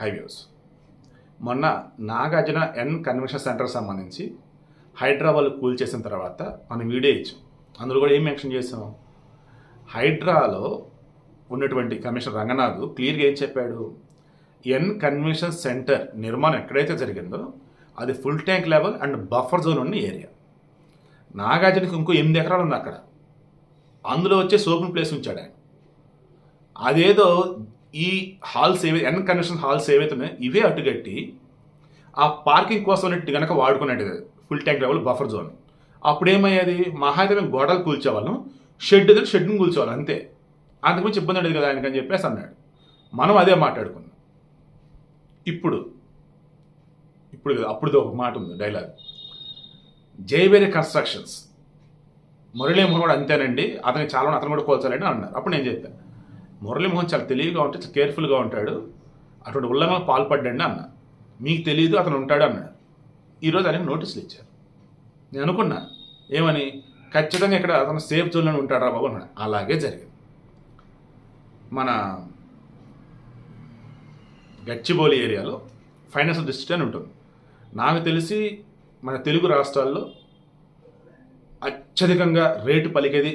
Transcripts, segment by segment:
Highways. మొన్న Nagarjuna N convention సెంటర్కి సంబంధించి హైడ్రా కూల్ చేసిన తర్వాత మనం వీడియో ఇచ్చాం. అందులో కూడా ఏం మెన్షన్ చేసాం, హైడ్రాలో ఉన్నటువంటి కమిషనర్ రంగనాథ్ క్లియర్గా ఏం చెప్పాడు, ఎన్ కన్వెన్షన్ సెంటర్ నిర్మాణం ఎక్కడైతే జరిగిందో అది full tank level and buffer zone ఉన్న ఏరియా. నాగార్జునకి ఇంకో 8 ఎకరాలు ఉంది అక్కడ, అందులో వచ్చే ఓపెన్ ప్లేస్ ఉంచాడు ఆయన. అదేదో ఈ హాల్స్ ఎన్ కన్వెన్షన్ హాల్స్ ఏవైతే ఉన్నాయో ఇవే అడ్డుగట్టి ఆ పార్కింగ్ కోసం ఉన్నట్టు కనుక వాడుకున్నట్టు full tank level buffer zone. అప్పుడు ఏమయ్యేది, మహాయితే మేము గోడలు కూల్చేవాళ్ళం, షెడ్ని కూల్చేవాళ్ళం అంతే, అంతకుమించి ఇబ్బంది ఉండేది కదా ఆయనకని చెప్పేసి అన్నాడు. మనం అదే మాట్లాడుకున్నాం. ఇప్పుడు అప్పుడు ఒక మాట ఉంది డైలాగ్, జైవేరి కన్స్ట్రక్షన్స్ మురళీమోహన్ కూడా అంతేనండి, అతను కూడా కోల్చాలని అన్నారు. అప్పుడు నేను చెప్పాను, మురళీమోహన్ చాలా తెలివిగా ఉంటే చాలా కేర్ఫుల్గా ఉంటాడు, అటువంటి ఉల్లంఘనకు పాల్పడ్డండి అన్న, మీకు తెలియదు అతను ఉంటాడు అన్నాడు. ఈరోజు ఆయనకు నోటీసులు ఇచ్చారు. నేను అనుకున్నా ఏమని, ఖచ్చితంగా ఇక్కడ అతను సేఫ్ జోన్లో ఉంటాడా బాబు అన్నాడు. అలాగే జరిగింది. మన గచ్చిబౌలి ఏరియాలో ఫైనాన్షియల్ డిస్ట్రిక్ట్ అని ఉంటుంది. నాకు తెలిసి మన తెలుగు రాష్ట్రాల్లో అత్యధికంగా రేటు పలికేది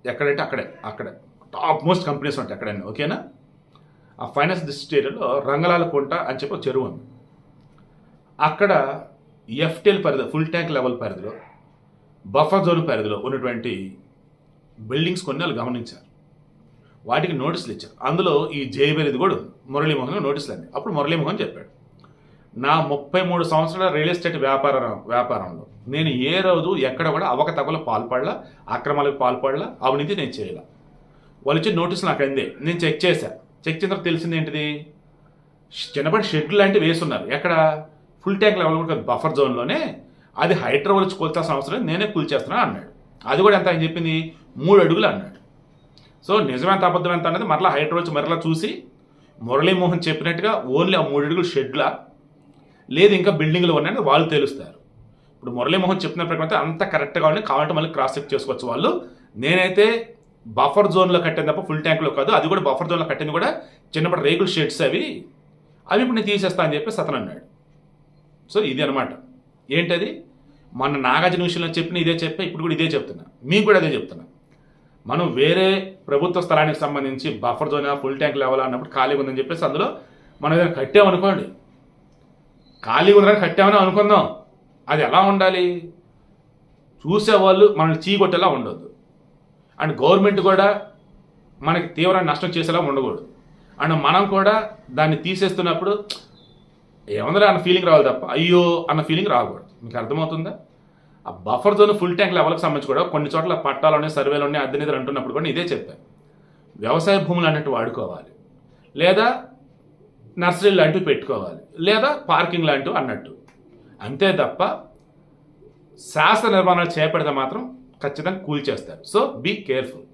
ఎక్కడంటే అక్కడే టాప్ మోస్ట్ కంపెనీస్ ఉంటాయి ఎక్కడైనా, ఓకేనా. ఆ ఫైనాన్స్ డిస్ట్రిక్ట్ ఏరియాలో రంగలాల కుంట అని చెప్పి ఒక చెరువు ఉంది. అక్కడ ఎఫ్టీఎల్ పరిధిలో ఫుల్ ట్యాంక్ లెవెల్ పరిధిలో బఫర్ జోన్ పరిధిలో ఉన్నటువంటి బిల్డింగ్స్ కొన్ని వాళ్ళు గమనించారు, వాటికి నోటీసులు ఇచ్చారు. అందులో ఈ జేబేరిది కూడా మురళీమోహన్ నోటీసులు అండి. అప్పుడు మురళీమోహన్ చెప్పాడు, నా 33 సంవత్సరాల రియల్ ఎస్టేట్ వ్యాపారంలో నేను ఏ రోజు ఎక్కడ కూడా అవకతవకలు పాల్పడలా, అక్రమాలకు పాల్పడలా, అవినీతి నేను చేయలే. వాళ్ళు ఇచ్చిన నోటీసులు నాకు అందే, నేను చెక్ చేసిన తర్వాత తెలిసింది ఏంటిది, చిన్నపాటి షెడ్లు లాంటివి వేస్తున్నారు. ఎక్కడ, ఫుల్ ట్యాంక్ లెవెల్ కూడా బఫర్ జోన్లోనే, అది హైడ్రా వచ్చి కూల్చాల్సిన అవసరం నేనే కూల్చేస్తున్నాను అన్నాడు. అది కూడా ఎంత ఆయన చెప్పింది, 3 అడుగులు అన్నాడు. సో నిజమెంత అబద్ధం ఎంత అన్నది మరలా హైడ్రా వచ్చి మరలా చూసి మురళీమోహన్ చెప్పినట్టుగా ఓన్లీ ఆ 3 అడుగులు షెడ్లా లేదు ఇంకా బిల్డింగ్లు ఉన్నాయని వాళ్ళు తెలుస్తారు. ఇప్పుడు మురళీమోహన్ చెప్పిన ప్రకారం అంత కరెక్ట్గా ఉండి కావాలంటే మళ్ళీ క్రాస్ చెక్ చేసుకోవచ్చు వాళ్ళు. నేనైతే బఫర్ జోన్లో కట్టిన తప్ప ఫుల్ ట్యాంక్లో కాదు, అది కూడా బఫర్ జోన్లో కట్టింది కూడా చిన్నప్పటి రేగుల్ షెడ్స్ అవి ఇప్పుడు నేను తీసేస్తా అని చెప్పి అతను అన్నాడు. సో ఇది అనమాట. ఏంటది, మన నాగార్జున విషయంలో చెప్పిన ఇదే చెప్పా, ఇప్పుడు కూడా ఇదే చెప్తున్నా, మీకు కూడా అదే చెప్తున్నా. మనం వేరే ప్రభుత్వ స్థలానికి సంబంధించి buffer zone full tank level అన్నప్పుడు ఖాళీగా ఉందని చెప్పేసి అందులో మనం ఏదైనా కట్టామనుకోండి, ఖాళీగా ఉందని కట్టామని అనుకుందాం, అది ఎలా ఉండాలి, చూసేవాళ్ళు మనల్ని చీకొట్టేలా ఉండొద్దు, అండ్ గవర్నమెంట్ కూడా మనకి తీవ్ర నష్టం చేసేలా ఉండకూడదు, అండ్ మనం కూడా దాన్ని తీసేస్తున్నప్పుడు ఏమందరూ అన్న ఫీలింగ్ రావాలి తప్ప అయ్యో అన్న ఫీలింగ్ రాకూడదు. మీకు అర్థమవుతుందా? ఆ బఫర్ జోన్ ఫుల్ ట్యాంక్ లెవెల్కి సంబంధించి కూడా కొన్ని చోట్ల పట్టాలోనే సర్వేలోనే అద్దెనిధులు అంటున్నప్పుడు కూడా ఇదే చెప్పాను, వ్యవసాయ భూములు అన్నట్టు వాడుకోవాలి, లేదా నర్సరీ లాంటివి పెట్టుకోవాలి, లేదా పార్కింగ్ లాంటివి అన్నట్టు, అంతే తప్ప శాస్త్ర నిర్మాణాలు చేపడితే మాత్రం ఖచ్చితంగా కూల్ చేస్తారు. So be careful.